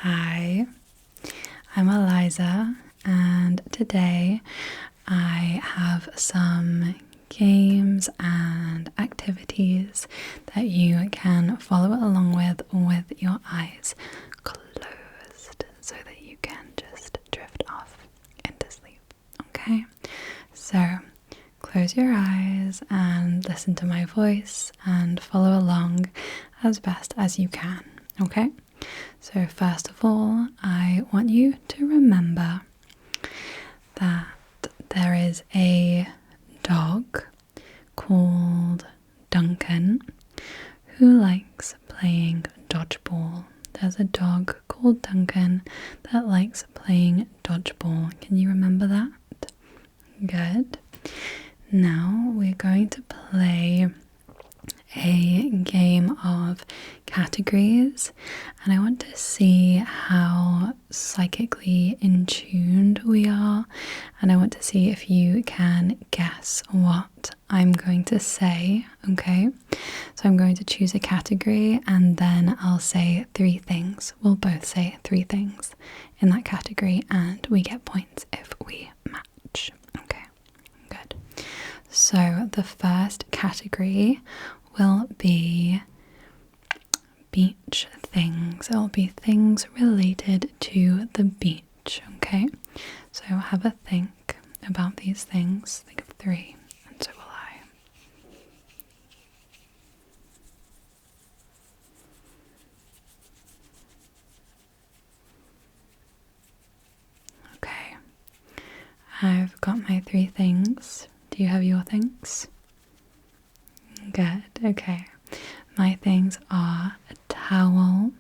Hi, I'm Eliza, and today I have some games and activities that you can follow along with your eyes closed so that you can just drift off into sleep. Okay, so close your eyes and listen to my voice and follow along as best as you can. Okay, so first of all, I want you to remember that there is a dog called Duncan who likes playing dodgeball. There's a dog called Duncan that likes playing dodgeball. Can you remember that? Good. Now we're going to play a game of categories, and I want to see how psychically in tuned we are, and I want to see if you can guess what I'm going to say. Okay, so I'm going to choose a category and then I'll say three things. We'll both say three things in that category and we get points if we match. Okay, good. So the first category will be beach things. It'll be things related to the beach, okay? So have a think about these things. Think of three, and so will I. Okay, I've got my three things. Do you have your things? Good, okay. My things are a towel,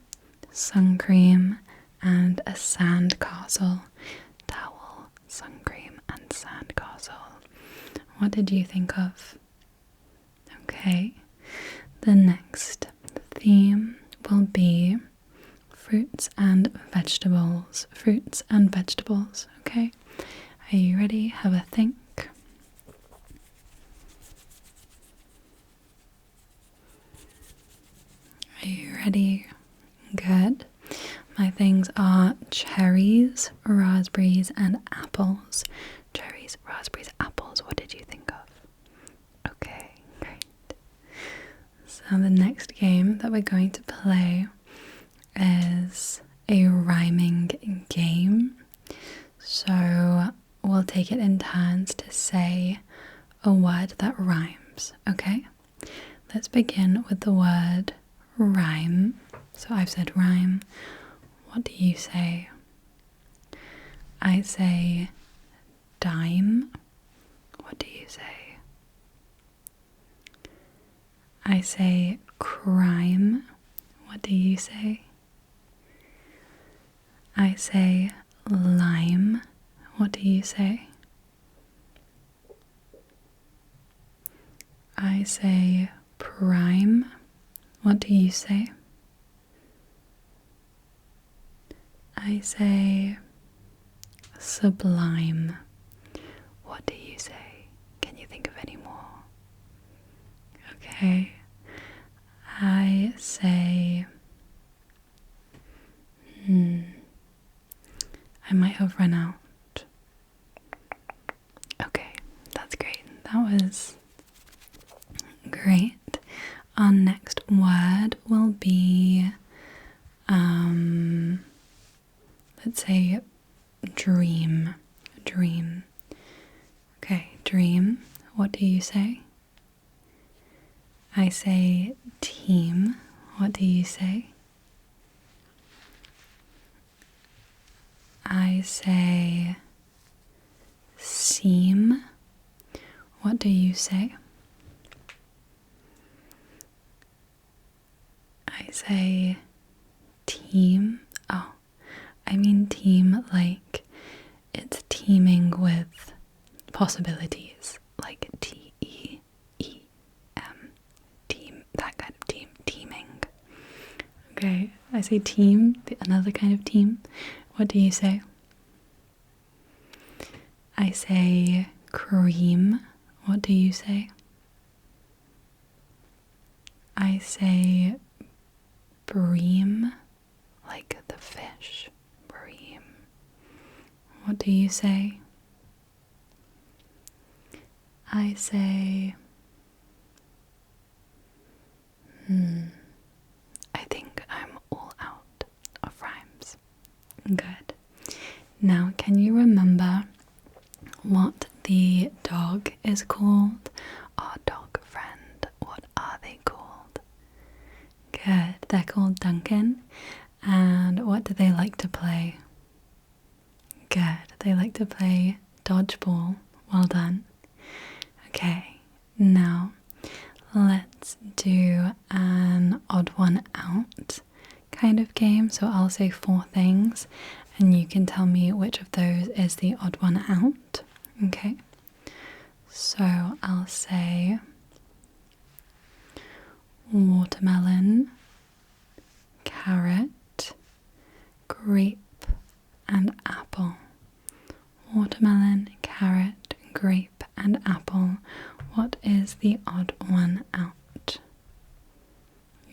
sun cream, and a sand castle. Towel, sun cream, and sand castle. What did you think of? Okay. The next theme will be fruits and vegetables. Fruits and vegetables, okay? Are you ready? Have a think. Are you ready? Good. My things are cherries, raspberries, and apples. Cherries, raspberries, apples. What did you think of? Okay, great. So the next game that we're going to play is a rhyming game. So we'll take it in turns to say a word that rhymes, okay? Let's begin with the word rhyme. So I've said rhyme. What do you say? I say dime. What do you say? I say crime. What do you say? I say lime. What do you say? I say prime. What do you say? I say sublime. What do you say? Can you think of any more? Okay. I say I might have run out. Okay, that's great. That was great. Our next word will be let's say dream. Dream. Okay, dream. What do you say? I say team. What do you say? I say seam. What do you say? I say team. Oh, I mean team like it's teeming with possibilities, like Teem, team, that kind of team, teeming. Okay, I say team, another kind of team. What do you say? I say cream. What do you say? I say bream. like the fish, bream. What do you say? I say, I think I'm all out of rhymes. Good. Now, can you remember what the dog is called? Our dog friend. What are they called? Good. They're called Duncan. And what do they like to play? Good. They like to play dodgeball. Well done. Okay. Now, let's do an odd one out kind of game. So I'll say 4 things and you can tell me which of those is the odd one out. Okay. So I'll say watermelon, carrot, grape, and apple. Watermelon, carrot, grape, and apple. What is the odd one out?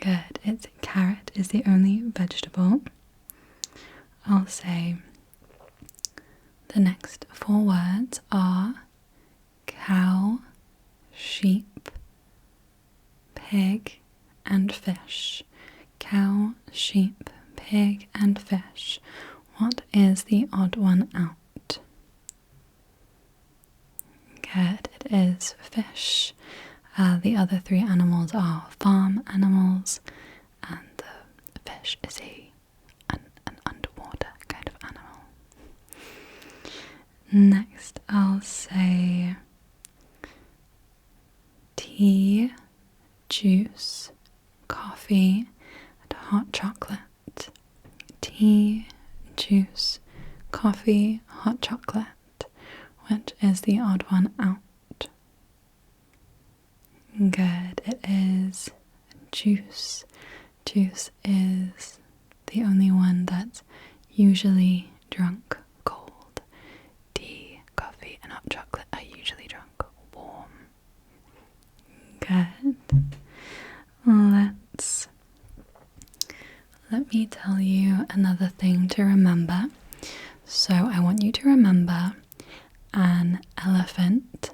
Good. It's carrot is the only vegetable. I'll say the next 4 words are cow, sheep, pig, and fish. Cow, sheep, pig, and fish. What is the odd one out? Good, it is fish. The other 3 animals are farm animals, and the fish is an underwater kind of animal. Next, I'll say tea, juice, coffee, and hot chocolate. Tea, juice, coffee, hot chocolate. Which is the odd one out? Good, it is juice. Juice is the only one that's usually drunk cold. Tea, coffee, and hot chocolate are usually drunk warm. Good. Let me tell you another thing to remember. So I want you to remember an elephant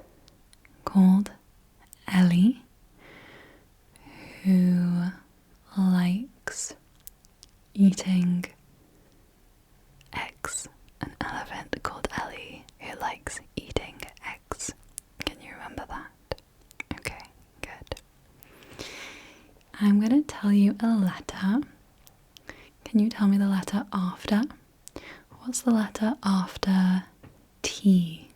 called Ellie who likes eating eggs. An elephant called Ellie who likes eating eggs. Can you remember that? Okay, good. I'm going to tell you a letter. Can you tell me the letter after? What's the letter after T?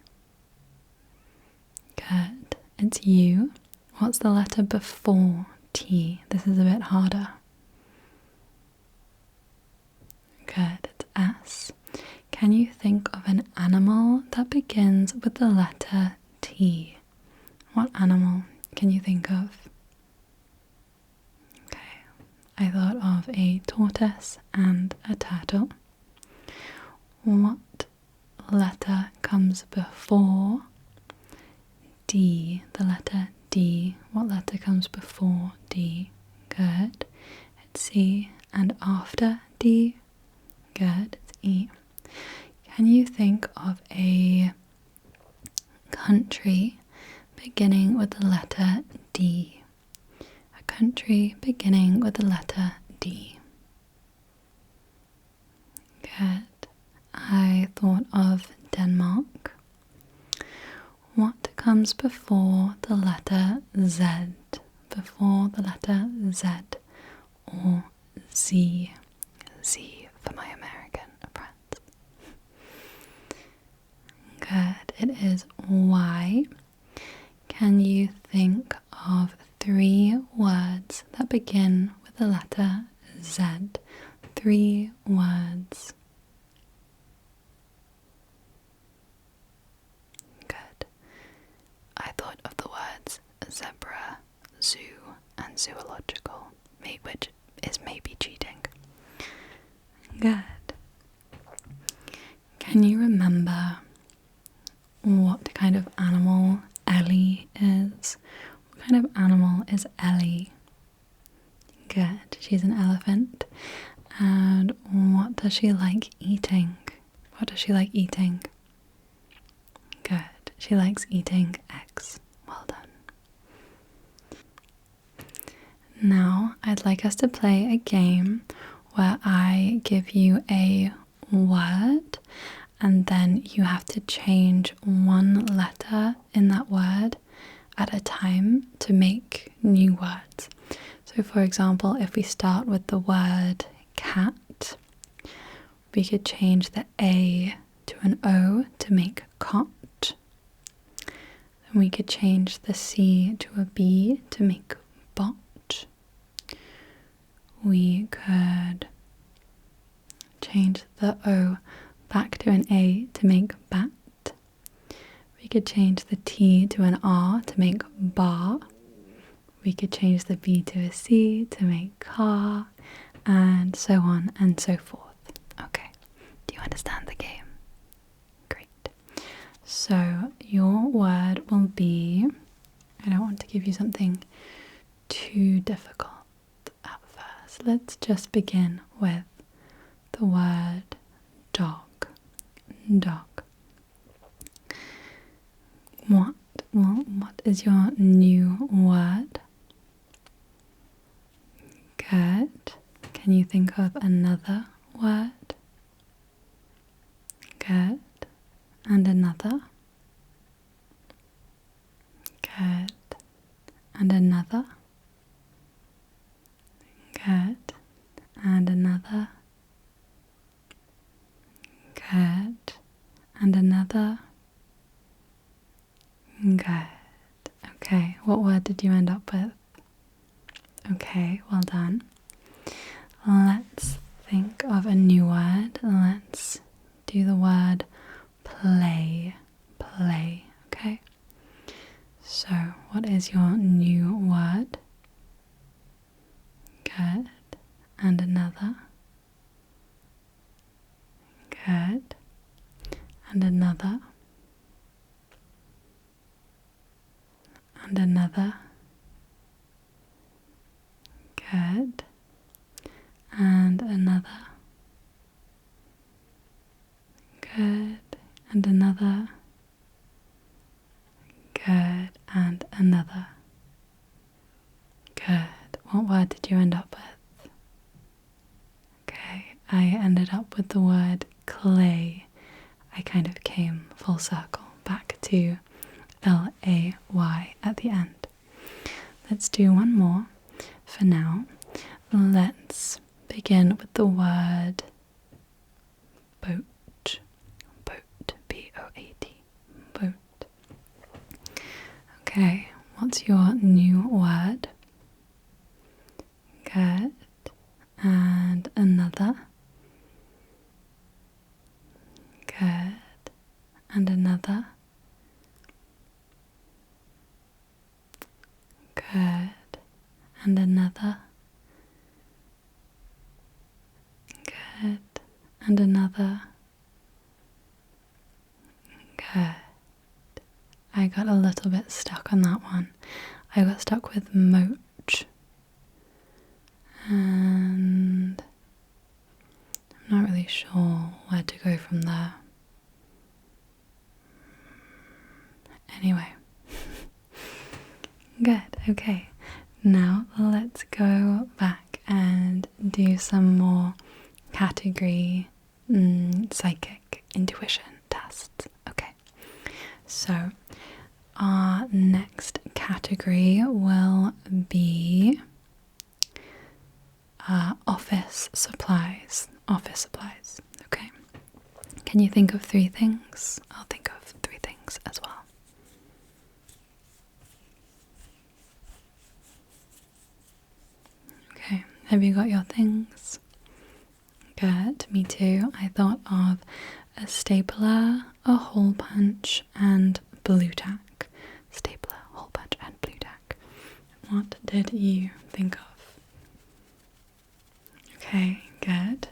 Good. It's U. What's the letter before T? This is a bit harder. Good. It's S. Can you think of an animal that begins with the letter T? What animal can you think of? Okay. I thought of a tortoise and a turtle. What letter comes before D? The letter D. What letter comes before D? Good. It's C. And after D? Good. It's E. Can you think of a country beginning with the letter D? A country beginning with the letter D. Good. I thought of Denmark. What comes before the letter Z? Before the letter Z or Z? Z for my American friends. Good. It is Y. Can you think of 3 words that begin with the letter Z? 3 words. Good. I thought of the words zebra, zoo, and zoological, which is maybe cheating. Good. Can you remember what kind of animal Ellie is? What kind of animal is Ellie? Good. She's an elephant. And what does she like eating? What does she like eating? Good. She likes eating eggs. Well done. Now, I'd like us to play a game where I give you a word and then you have to change one letter in that word at a time to make new words. So, for example, if we start with the word cat, we could change the A to an O to make cot. And we could change the C to a B to make bot. We could change the O back to an A to make bat. We could change the T to an R to make bar. We could change the B to a C to make car, and so on and so forth. Okay, do you understand the game? Great. So your word will be, I don't want to give you something too difficult at first. Let's just begin with the word dog. Dog. What is your new word? Good. Can you think of another word? Good. And another? Good. And another? Good. And another? Good. And another? Good. Okay, what word did you end up with? Okay, well done. Let's think of a new word. Let's do the word play. Play, okay? So, what is your new word? Good. And another? Good. And another? And another? Good. And another? Good. And another? Good. And another? Good. What word did you end up with? Okay, I ended up with the word clay. I kind of came full circle back to L-A-Y at the end. Let's do one more for now. Let's begin with the word boat. Boat. B-O-A-T. Boat. Okay, what's your new word? Good. And another? Good. And another? Good. And another? Good. And another? Good. I got a little bit stuck on that one. I got stuck with moach. And I'm not really sure where to go from there. Anyway. Good, okay. Now let's go back and do some more category psychic intuition tests. Okay, so our next category will be office supplies. Office supplies, okay. Can you think of 3 things? I'll think of 3 things as well. Okay, have you got your things? Good, me too. I thought of a stapler, a hole punch, and blue tack. Stapler, hole punch, and blue tack. What did you think of? Okay, good.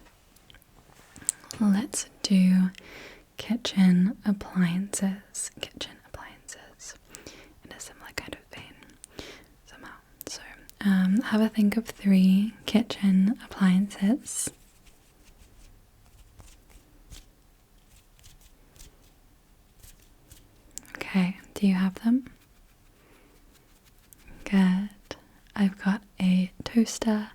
Let's do kitchen appliances. Kitchen appliances in a similar kind of vein somehow. So have a think of 3 kitchen appliances. Okay, do you have them? Good. I've got a toaster,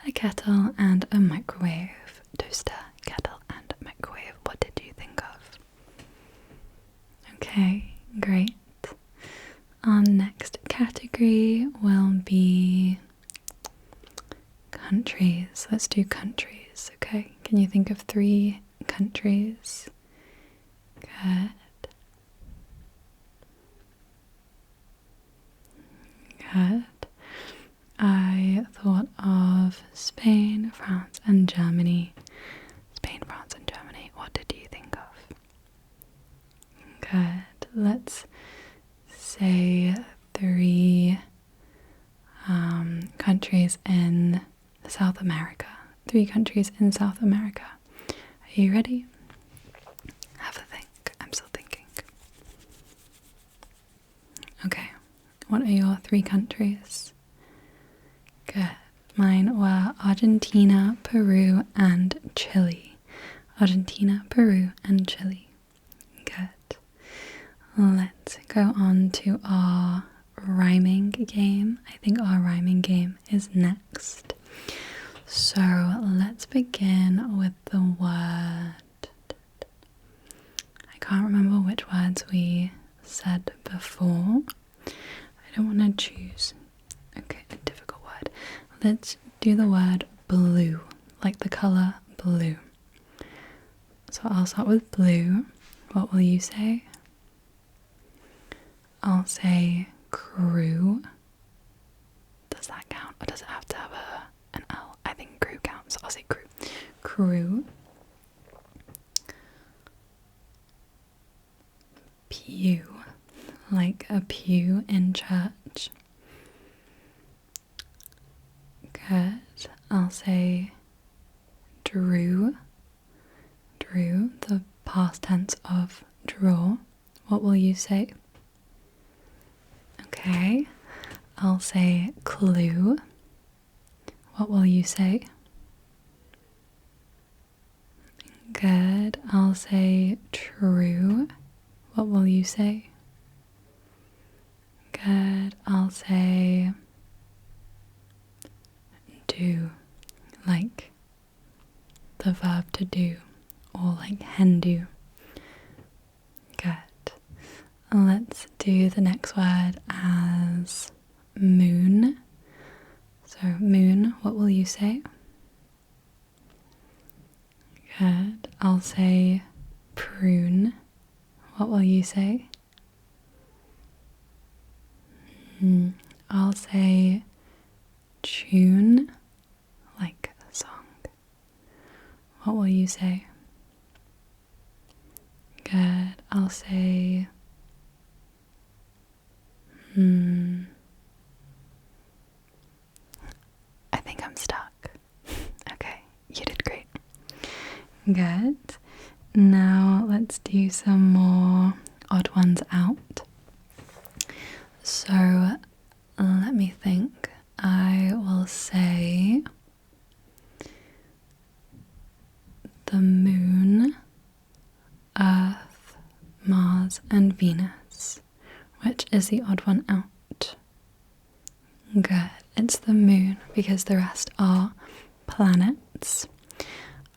a kettle, and a microwave. Toaster, kettle, and microwave. What did you think of? Okay, great. Our next category will be countries. Let's do countries, okay? Can you think of 3 countries? Good. Good. I thought of Spain, France, and Germany. Spain, France, and Germany. What did you think of? Good. Let's say 3 countries in South America. 3 countries in South America. Are you ready? Have a think. I'm still thinking. Okay. What are your 3 countries? Good. Mine were Argentina, Peru, and Chile. Argentina, Peru, and Chile. Good. Let's go on to our rhyming game. I think our rhyming game is next. So let's begin with the word. I can't remember which words we said before. I don't want to choose a difficult word. Let's do the word blue, like the colour blue. So I'll start with blue. What will you say? I'll say crew. Does that count, or does it have to have an L? I think crew counts. I'll say crew. Crew. Pew, like a pew in church. Good. I'll say drew. Drew, the past tense of draw. What will you say? Okay. I'll say clue. What will you say? Good. I'll say true. What will you say? Good. I'll say do, like the verb to do, or like hen do. Good. Let's do the next word as moon. So moon, what will you say? Good. I'll say prune. What will you say? I'll say tune, like a song. What will you say? Good. I'll say I think I'm stuck. Okay, you did great. Good. Now let's do some more odd ones out. So let me think. I will say the moon, Earth, Mars, and Venus. Which is the odd one out? Good. It's the moon because the rest are planets.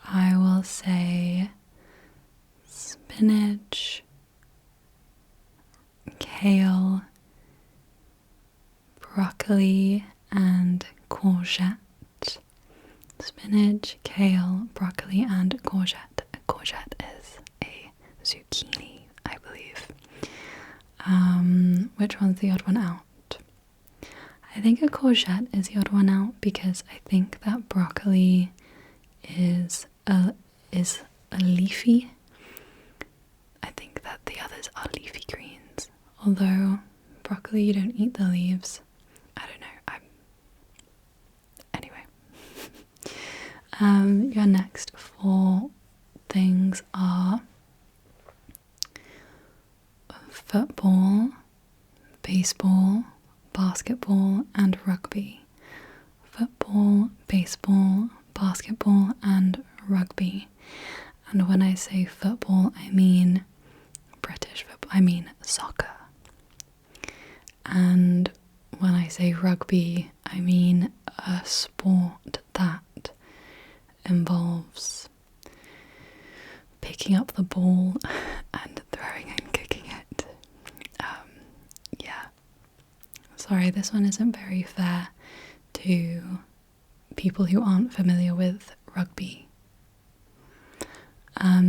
I will say spinach, kale, broccoli, and courgette. Spinach, kale, broccoli, and courgette. A courgette is a zucchini, I believe. Which one's the odd one out? I think a courgette is the odd one out because I think that broccoli is a leafy. I think that the others are leafy greens. Although broccoli, you don't eat the leaves. I don't know. Anyway. Your next 4 things are football, baseball, basketball, and rugby. Football, baseball, basketball, and rugby. And when I say football, I mean British football. I mean soccer. And when I say rugby, I mean a sport that involves picking up the ball and throwing and kicking it. Yeah. Sorry, this one isn't very fair to people who aren't familiar with rugby.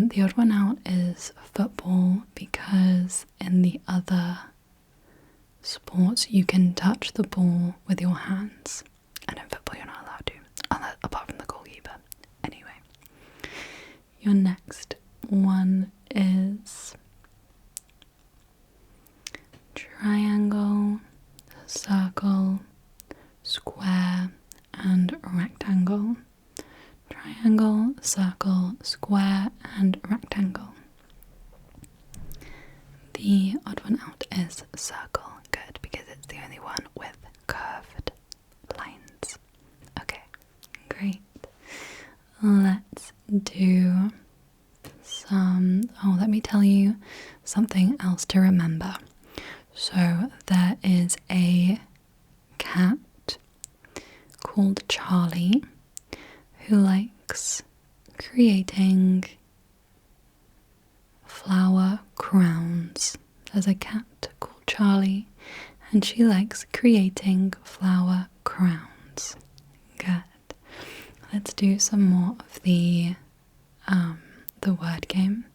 The odd one out is football, because in the other sports you can touch the ball with your hands, and in football you're not allowed to, apart from the goalkeeper. Anyway, your next one is triangle, circle, square, and rectangle. Triangle, circle, square, and rectangle. The odd one out is circle. Good, because it's the only one with curved lines. Okay, great. Let's do some... Oh, let me tell you something else to remember. So there is a cat called Charlie who likes creating flower crowns. There's a cat called Charlie and she likes creating flower crowns. Good. Let's do some more of the word game.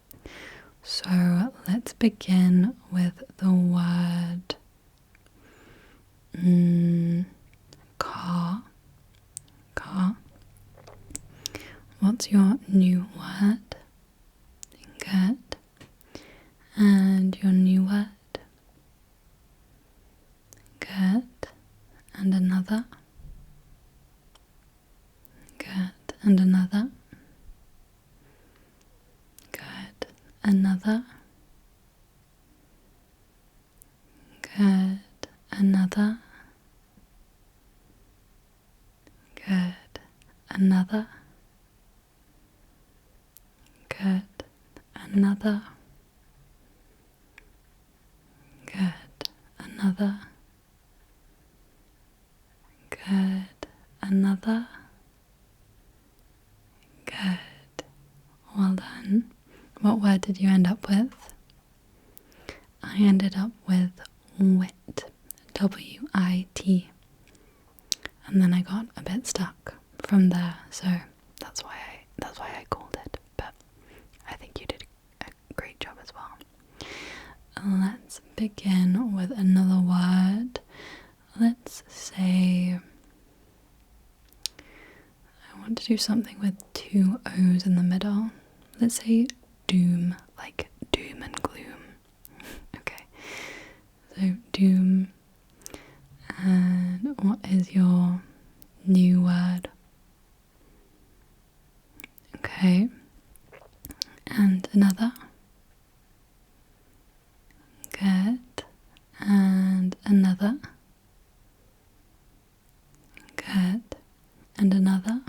So let's begin with the word car. Car. What's your new word? Good. And your new word? Good. And another? Good. And another? Good. Another? Good. Another? Good. Another? Good. Another? Good. Another? Good. Another? Good. Well done. What word did you end up with? I ended up with wit. W-I-T. And then I got a bit stuck from there, so that's why I called it. But I think you did a great job as well. Let's begin with another word. Let's say I want to do something with two O's in the middle. Let's say doom, like doom and gloom. Okay, so doom. And what is your new word? Okay, and another. Good. And another. Good. And another.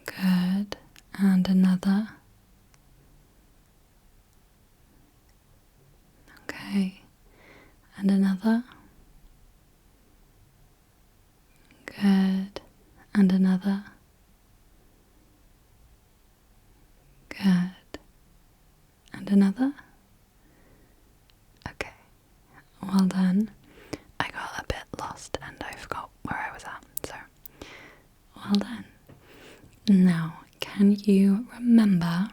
Good. And another. Okay. And another. Good. And another. Good. And another. Okay. Well done. I got a bit lost and I forgot where I was at, so well done. Now, can you remember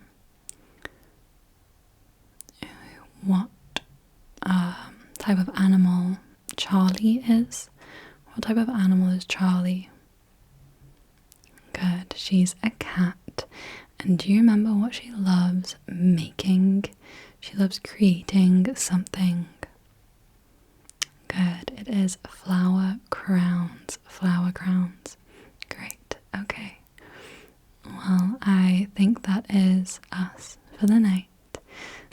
what type of animal Charlie is? What type of animal is Charlie? Good, she's a cat. And do you remember what she loves making? She loves creating something. Good, it is flower crowns. Flower crowns. Great, okay. Well, I think that is us for the night.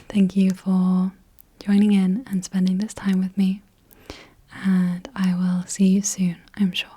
Thank you for joining in and spending this time with me. And I will see you soon, I'm sure.